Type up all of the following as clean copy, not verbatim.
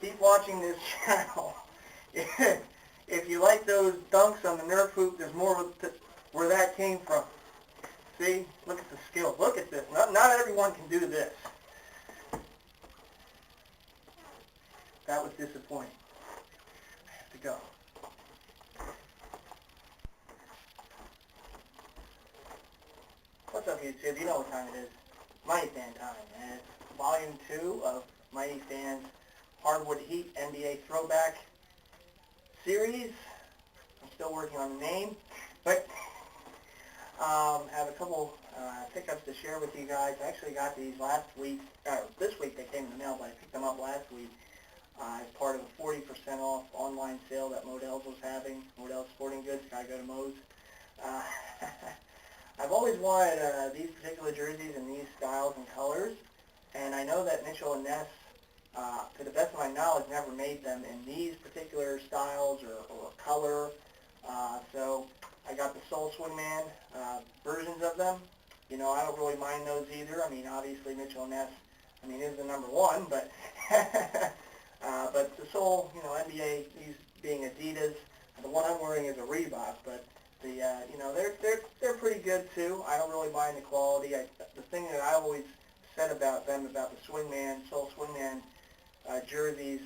Keep watching this channel. If you like those dunks on the Nerf hoop, there's more where that came from. See? Look at the skill. Look at this. Not everyone can do this. That was disappointing. I have to go. What's up, YouTube? You know what time it is. Mighty Fan time. And it's Volume 2 of Mighty Fan's Hardwood Heat NBA Throwback series. I'm still working on the name, but have a couple pickups to share with you guys. I actually got these last week, this week they came in the mail, but I picked them up last week as part of a 40% off online sale that Modell's was having. Modell's Sporting Goods, gotta go to Mo's. I've always wanted these particular jerseys in these styles and colors, and I know that Mitchell & Ness, to the best of my knowledge, never made them in these particular styles or color. So I got the Soul Swingman versions of them. You know, I don't really mind those either. I mean, obviously Mitchell & Ness, I mean, is the number one, but but the Soul, you know, NBA, these being Adidas, the one I'm wearing is a Reebok, but the you know, they're pretty good too. I don't really mind the quality. The thing that I always said about them, about the Swingman, Soul Swingman jerseys,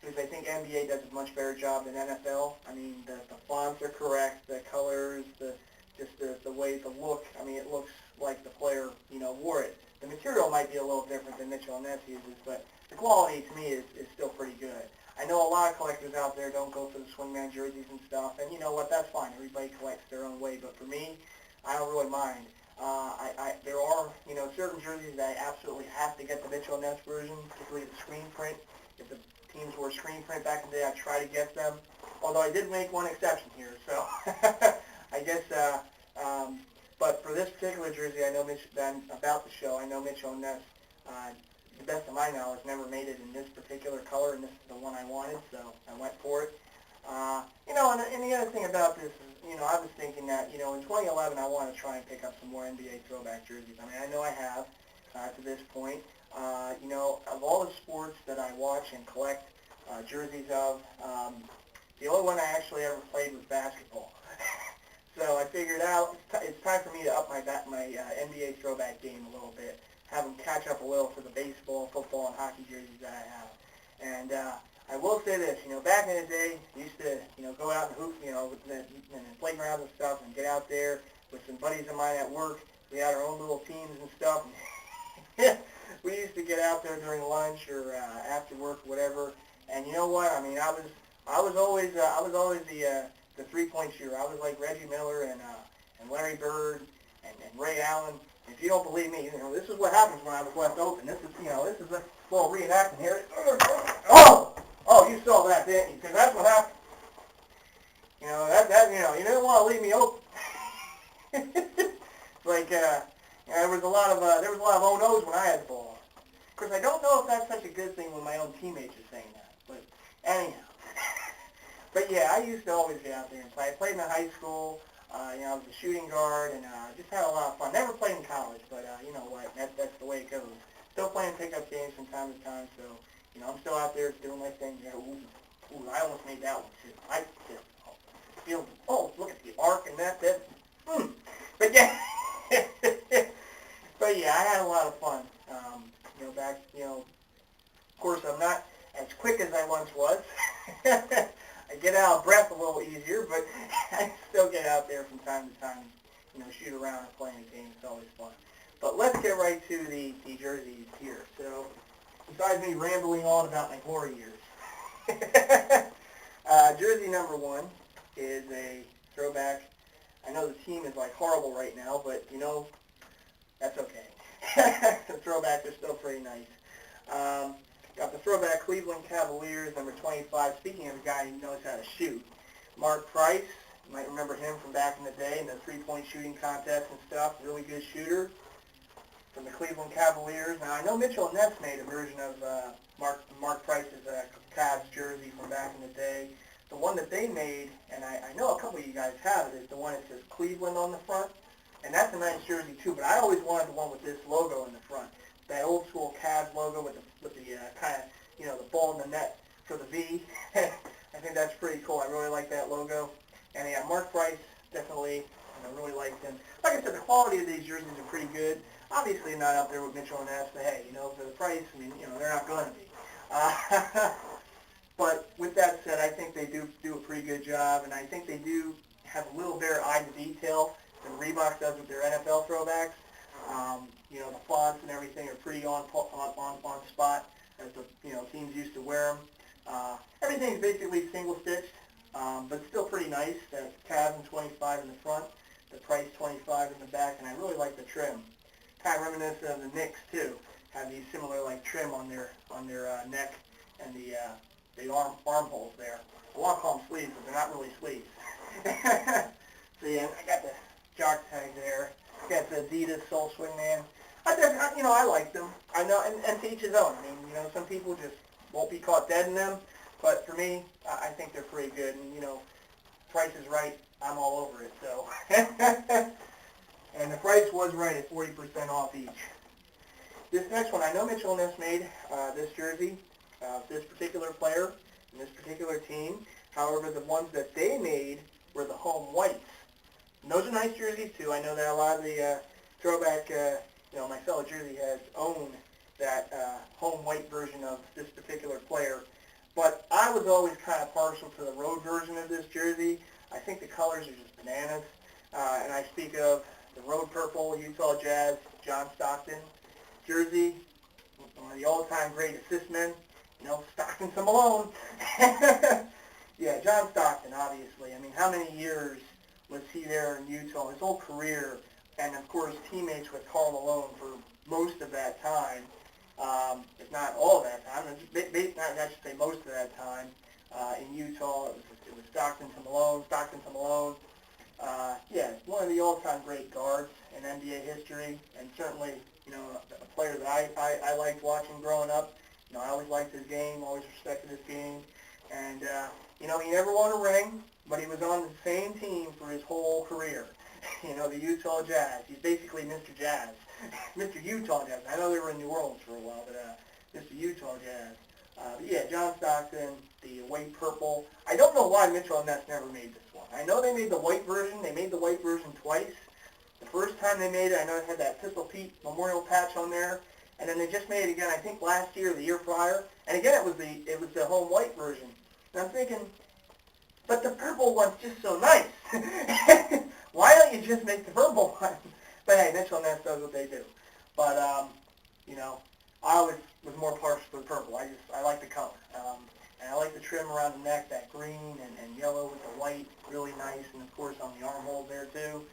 is I think NBA does a much better job than NFL. I mean, the fonts are correct, the colors, just the way, the look. I mean, it looks like the player, you know, wore it. The material might be a little different than Mitchell & Ness uses, but the quality to me is still pretty good. I know a lot of collectors out there don't go for the Swingman jerseys and stuff, and you know what, that's fine. Everybody collects their own way, but for me, I don't really mind. There are, you know, certain jerseys that I absolutely have to get the Mitchell & Ness version, particularly the screen print. If the teams wore screen print back in the day, I try to get them, although I did make one exception here, so I guess, but for this particular jersey, I know about the show, I know Mitchell & Ness, to the best of my knowledge, never made it in this particular color, and this is the one I wanted, so I went for it. You know, and the other thing about this is, you know, I was thinking that, you know, in 2011 I want to try and pick up some more NBA throwback jerseys. I mean, I know I have to this point. You know, of all the sports that I watch and collect jerseys of, the only one I actually ever played was basketball. So I figured out it's time for me to up my NBA throwback game a little bit, have them catch up a little for the baseball, football, and hockey jerseys that I have. And I will say this, you know, back in the day, I used to, you know, go out and hoop, you know, in the playgrounds and stuff, and get out there with some buddies of mine at work. We had our own little teams and stuff. We used to get out there during lunch or after work, whatever. And you know what? I mean, I was always the three-point shooter. I was like Reggie Miller and Larry Bird and Ray Allen. If you don't believe me, you know, this is what happens when I was left open. This is, you know, this is a little reenactment here. Oh, you saw that, didn't you? Because that's what happened. You know, you know, you didn't want to leave me open. Like, you know, there was a lot of oh no's when I had the ball. Of course, I don't know if that's such a good thing when my own teammates are saying that. But anyhow, but yeah, I used to always get out there and play. I played in high school. You know, I was a shooting guard, and just had a lot of fun. Never played in college, but you know what? That's the way it goes. Still playing pickup games from time to time, so you know, I'm still out there doing my thing. Yeah, ooh, I almost made that one too. I just feel. Oh, look at the arc and that. But yeah, but yeah, I had a lot of fun. You know, back. You know, of course, I'm not as quick as I once was. I get out of breath a little easier, but I still get out there from time to time, you know, shoot around and play a game. It's always fun. But let's get right to the jerseys here. So, besides me rambling on about my glory years, jersey number 1 is a throwback. I know the team is like horrible right now, but you know, that's okay. The throwbacks are still pretty nice. Got the throwback Cleveland Cavaliers, number 25. Speaking of a guy who knows how to shoot, Mark Price. You might remember him from back in the day in the three-point shooting contest and stuff. Really good shooter from the Cleveland Cavaliers. Now, I know Mitchell & Ness made a version of Mark Price's Cavs jersey from back in the day. The one that they made, and I know a couple of you guys have it, is the one that says Cleveland on the front. And that's a nice jersey, too. But I always wanted the one with this logo in the front. that old school Cavs logo with the kind of, you know, the ball in the net for the V. I think that's pretty cool. I really like that logo. And yeah, Mark Price, definitely, I really liked him. Like I said, the quality of these jerseys are pretty good. Obviously not up there with Mitchell and Ness, but hey, you know, for the price, I mean, you know, they're not going to be. But with that said, I think they do a pretty good job, and I think they do have a little better eye to detail than Reebok does with their NFL throwbacks. You know, the fonts and everything are pretty on spot as the, you know, teams used to wear them. Everything's basically single stitched, but still pretty nice. That Cavs and 25 in the front, the Price 25 in the back, and I really like the trim. Kind of reminiscent of the Knicks too. Have these similar like trim on their neck and the armholes there. I want to call them sleeves, but they're not really sleeves. So yeah, I got the jock tag there. Got the Adidas Soul Swingman. You know, I like them. I know, and to each his own. I mean, you know, some people just won't be caught dead in them, but for me, I think they're pretty good. And you know, Price is right. I'm all over it. So, and the price was right at 40% off each. This next one, I know Mitchell and Ness made this jersey, this particular player, and this particular team. However, the ones that they made were the home whites. And those are nice jerseys too. I know that a lot of the throwback, you know, my fellow jersey heads own that home white version of this particular player. But I was always kind of partial to the road version of this jersey. I think the colors are just bananas. And I speak of the road purple Utah Jazz John Stockton jersey, one of the all-time great assist men, you know, Stockton to Malone. Yeah, John Stockton, obviously. I mean, how many years was he there in Utah? His whole career, and of course, teammates with Karl Malone for most of that time, if not all of that time. I should say most of that time in Utah. It was Stockton to Malone. Yeah, one of the all-time great guards in NBA history, and certainly, you know, a player that I liked watching growing up. You know, I always liked his game, always respected his game, and you know, he never won a ring, but he was on the same team for his whole career. You know, the Utah Jazz. He's basically Mr. Jazz, Mr. Utah Jazz. I know they were in New Orleans for a while, but Mr. Utah Jazz. But yeah, John Stockton, the white purple. I don't know why Mitchell and Ness never made this one. I know they made the white version. They made the white version twice. The first time they made it, I know it had that Pistol Pete memorial patch on there, and then they just made it again. I think last year, or the year prior, and again it was the home white version. And I'm thinking, but the purple one's just so nice. Why don't you just make the purple one? But hey, Mitchell and Ness does what they do. But you know, I always was more partial to the purple. I like the color. And I like the trim around the neck, that green and yellow with the white, really nice. And of course on the armhole there too.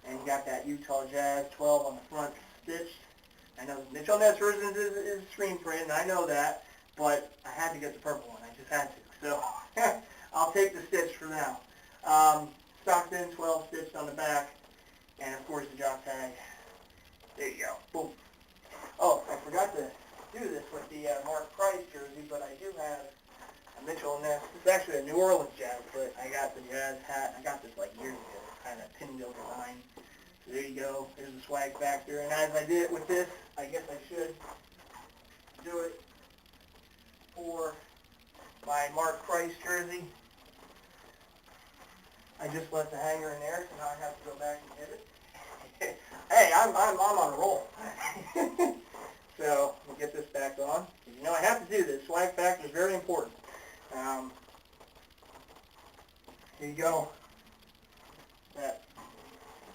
And you got that Utah Jazz 12 on the front stitched. I know Mitchell Ness version is screen print, and I know that, but I had to get the purple one. I just had to. So I'll take the stitch for now. Stockton 12 stitched on the back, and of course the jock tag. There you go. Boom. Oh, I forgot to do this with the Mark Price jersey, but I do have a Mitchell and Ness. This is actually a New Orleans Jazz, but I got the Jazz hat. I got this like years ago, kind of pinwheel design. So there you go. There's the swag factor. And as I did it with this, I guess I should do it for my Mark Price jersey. I just left the hanger in there, so now I have to go back and get it. Hey, I'm on a roll. So we'll get this back on. You know, I have to do this. Swag factor is very important. Here you go. That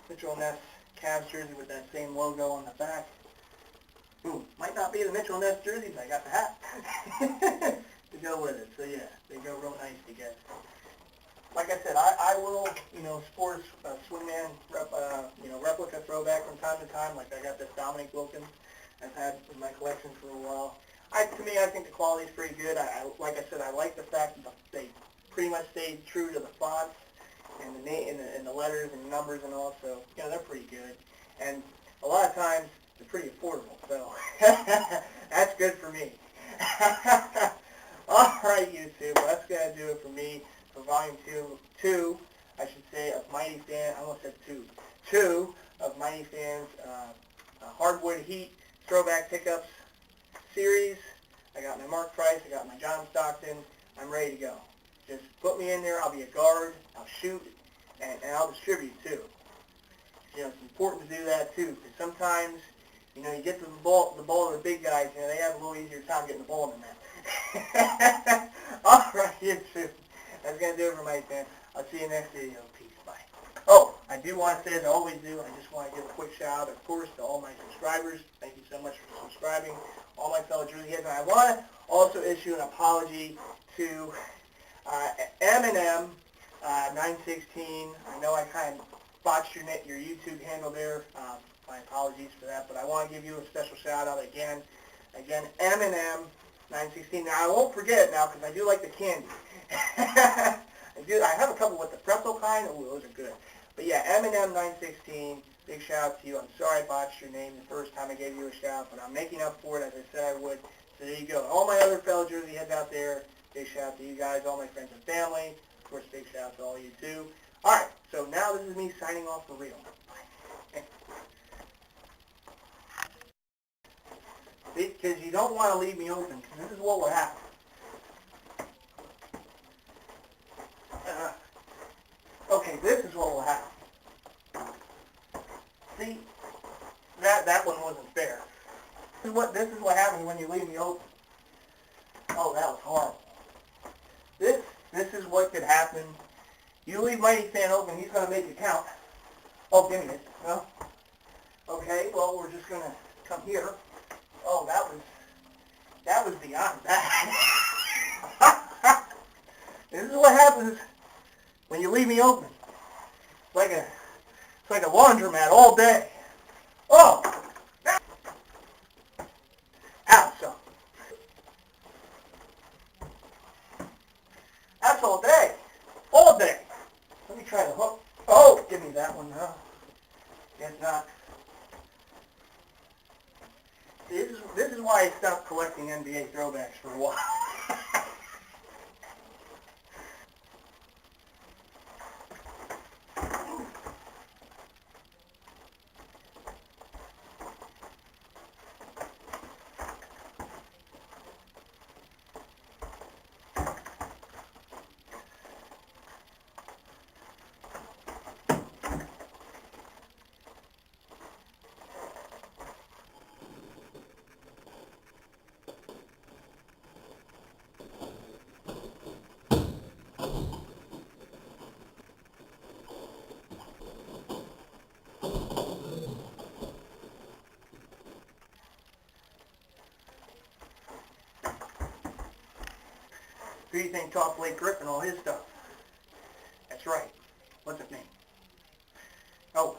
Mitchell and Ness Cavs jersey with that same logo on the back. Ooh, might not be the Mitchell and Ness jersey, but I got the hat to go with it. So yeah, they go real nice together. Like I said, I will, you know, sport a Swingman replica throwback from time to time. Like I got this Dominic Wilkins I've had in my collection for a while. To me, I think the quality is pretty good. Like I said, I like the fact that they pretty much stayed true to the fonts and the name and the letters and numbers and all. So, you know, they're pretty good. And a lot of times they're pretty affordable. So that's good for me. All right, YouTube. Well, that's gonna do it for me for volume two. I should say of MightyFan's. I almost said two of MightyFan's Hardwood Heat throwback pickups series. I got my Mark Price. I got my John Stockton. I'm ready to go. Just put me in there. I'll be a guard. I'll shoot, and I'll distribute too. You know, it's important to do that too, because sometimes, you know, you get to the ball of the big guys, you know, they have a little easier time getting the ball than that. All right, you too. That's going to do it for MightyFans. I'll see you next video. Peace. Bye. Oh, I do want to say, as I always do, I just want to give a quick shout out, of course, to all my subscribers. Thank you so much for subscribing, all my fellow Jersey heads. And I want to also issue an apology to M&M 916. I know I kind of botched your YouTube handle there. My apologies for that, but I want to give you a special shout out again. M&M 916. Now I won't forget now because I do like the candy. I have a couple with the pretzel kind. Oh, those are good. But yeah, M&M 916. Big shout out to you. I'm sorry I botched your name the first time I gave you a shout out, but I'm making up for it as I said I would. So there you go. All my other fellow Jersey heads out there. Big shout out to you guys, all my friends and family. Of course, big shout out to all you too. All right, so now this is me signing off for real. Because you don't want to leave me open, because this is what will happen. Okay, this is what will happen. See, that one wasn't fair. This is what happens when you leave me open. Oh, that was horrible. This is what could happen. You leave MightyFan open, he's going to make it count. Oh, give me it. No? Okay, well, we're just going to come here. Oh, that was beyond bad. This is what happens when you leave me open. It's like a laundromat all day. Oh! Ow, so. That's all day. All day. Let me try the hook. Oh, give me that one. No. Guess not. This is why I stopped collecting NBA throwbacks for a while. Who do you think taught Blake Griffin all his stuff? That's right. What's his name? Oh.